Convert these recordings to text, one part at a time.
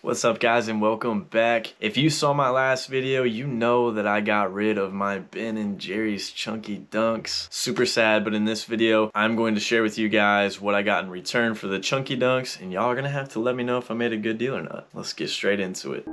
What's up guys and welcome back. If you saw my last video, you know that I got rid of my Ben & Jerry's Chunky Dunks. Super sad, but in this video, I'm going to share with you guys what I got in return for the Chunky Dunks, and y'all are gonna have to let me know if I made a good deal or not. Let's get straight into it.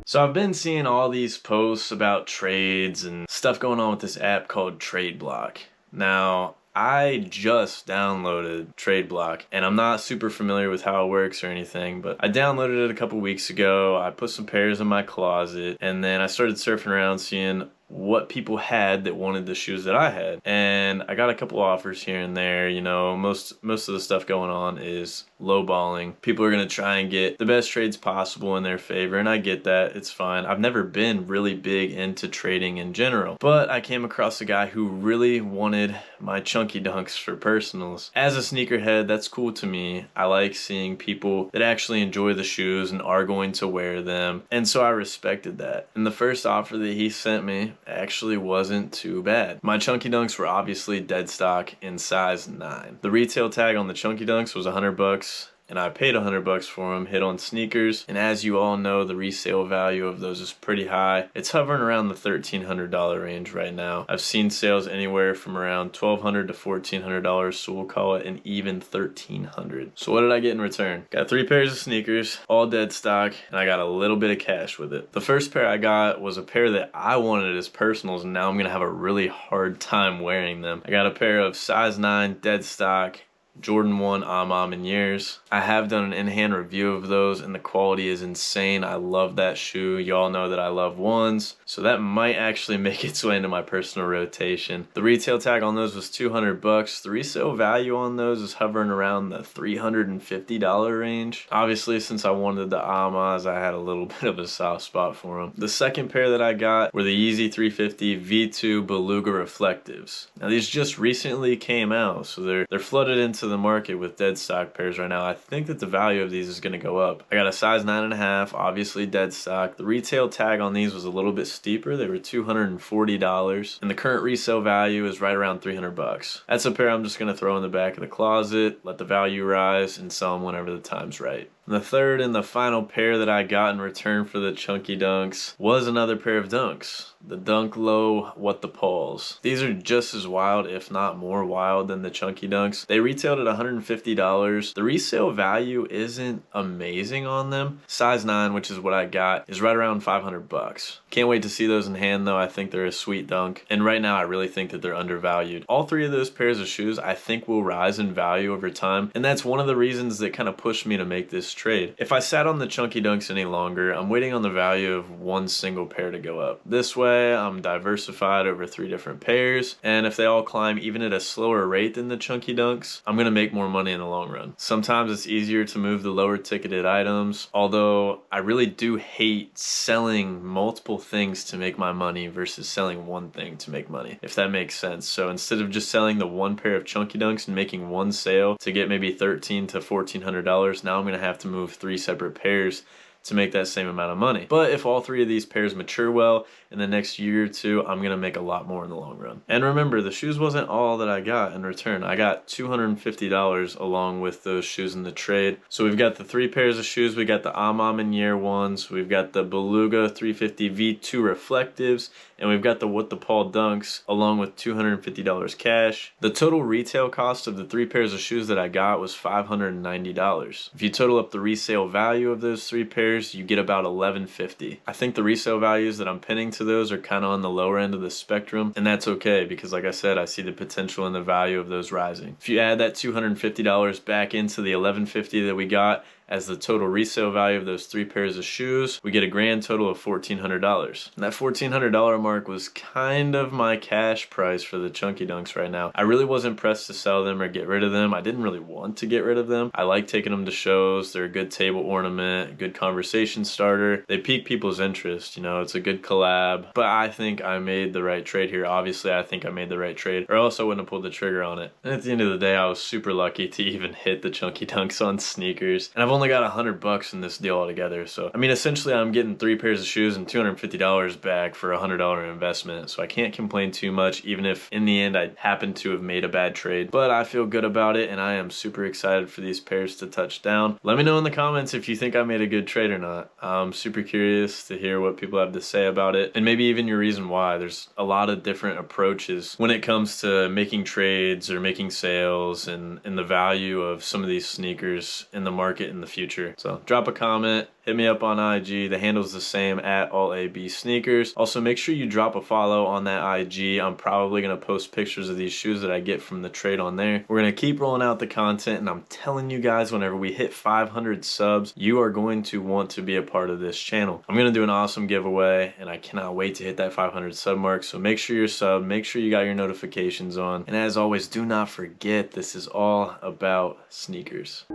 So I've been seeing all these posts about trades and stuff going on with this app called Tradeblock. Now, I just downloaded Tradeblock, and I'm not super familiar with how it works or anything, but I downloaded it a couple weeks ago. I put some pairs in my closet, and then I started surfing around seeing what people had that wanted the shoes that I had, and I got a couple offers here and there. You know, most of the stuff going on is lowballing. People are gonna try and get the best trades possible in their favor, and I get that. It's fine. I've never been really big into trading in general, but I came across a guy who really wanted my Chunky Dunks for personals. As a sneakerhead, that's cool to me. I like seeing people that actually enjoy the shoes and are going to wear them, and so I respected that. And the first offer that he sent me actually wasn't too bad. My Chunky Dunks were obviously dead stock in size 9. The retail tag on the Chunky Dunks was $100, and I paid $100 for them, hit on sneakers, and as you all know, the resale value of those is pretty high. It's hovering around the $1,300 range right now. I've seen sales anywhere from around $1,200 to $1,400, so we'll call it an even $1,300. So what did I get in return? Got 3 pairs of sneakers, all dead stock, and I got a little bit of cash with it. The first pair I got was a pair that I wanted as personals, and now I'm gonna have a really hard time wearing them. I got a pair of size 9 dead stock Jordan 1 Amam in years. I have done an in-hand review of those, and the quality is insane. I love that shoe. Y'all know that I love ones, so that might actually make its way into my personal rotation. The retail tag on those was $200. The resale value on those is hovering around the $350 range. Obviously, since I wanted the Amas, I had a little bit of a soft spot for them. The second pair that I got were the Yeezy 350 V2 Beluga Reflectives. Now these just recently came out, so they're flooded into the market with dead stock pairs right now. I think that the value of these is going to go up. I got a size 9.5, obviously dead stock. The retail tag on these was a little bit steeper. They were $240, and the current resale value is right around $300. That's a pair I'm just going to throw in the back of the closet, let the value rise, and sell them whenever the time's right. And the third and the final pair that I got in return for the Chunky Dunks was another pair of Dunks. The Dunk Low What the Pauls. These are just as wild, if not more wild, than the Chunky Dunks. They retailed at $150. The resale value isn't amazing on them. Size 9, which is what I got, is right around $500. Can't wait to see those in hand though. I think they're a sweet dunk. And right now I really think that they're undervalued. All 3 of those pairs of shoes I think will rise in value over time. And that's one of the reasons that kind of pushed me to make this trade. If I sat on the Chunky Dunks any longer, I'm waiting on the value of one single pair to go up. This way I'm diversified over 3 different pairs, and if they all climb even at a slower rate than the Chunky Dunks, I'm gonna make more money in the long run. Sometimes it's easier to move the lower ticketed items, although I really do hate selling multiple things to make my money versus selling one thing to make money, if that makes sense. So instead of just selling the one pair of Chunky Dunks and making one sale to get maybe $1,300 to $1,400, now I'm gonna have to move 3 separate pairs to make that same amount of money. But if all 3 of these pairs mature well in the next year or 2, I'm gonna make a lot more in the long run. And remember, the shoes wasn't all that I got in return. I got $250 along with those shoes in the trade. So we've got the 3 pairs of shoes. We got the Amam in year 1s. We've got the Beluga 350 V2 Reflectives, and we've got the What the Paul Dunks along with $250 cash. The total retail cost of the 3 pairs of shoes that I got was $590. If you total up the resale value of those 3 pairs, you get about $1,150. I think the resale values that I'm pinning to those are kind of on the lower end of the spectrum, and that's okay because like I said, I see the potential and the value of those rising. If you add that $250 back into the $1,150 that we got as the total resale value of those 3 pairs of shoes, we get a grand total of $1,400. And that $1,400 mark was kind of my cash price for the Chunky Dunks right now. I really wasn't pressed to sell them or get rid of them. I didn't really want to get rid of them. I like taking them to shows. They're a good table ornament, a good conversation starter. They pique people's interest, you know, it's a good collab. But I think I made the right trade here. Obviously, I think I made the right trade, or else I wouldn't have pulled the trigger on it. And at the end of the day, I was super lucky to even hit the Chunky Dunks on sneakers. And I've only got $100 in this deal altogether. So, I mean, essentially I'm getting 3 pairs of shoes and $250 back for a $100 investment. So I can't complain too much, even if in the end I happen to have made a bad trade. But I feel good about it, and I am super excited for these pairs to touch down. Let me know in the comments if you think I made a good trade or not. I'm super curious to hear what people have to say about it, and maybe even your reason why. There's a lot of different approaches when it comes to making trades or making sales, and the value of some of these sneakers in the market in the future. So drop a comment, hit me up on IG. The handle's the same, at AllABSneakers. Also, make sure you drop a follow on that IG. I'm probably gonna post pictures of these shoes that I get from the trade on there. We're gonna keep rolling out the content, and I'm telling you guys, whenever we hit 500 subs, you are going to want to be a part of this channel. I'm gonna do an awesome giveaway, and I cannot wait to hit that 500 sub mark. So make sure you're subbed, make sure you got your notifications on, and as always, do not forget, this is all about sneakers.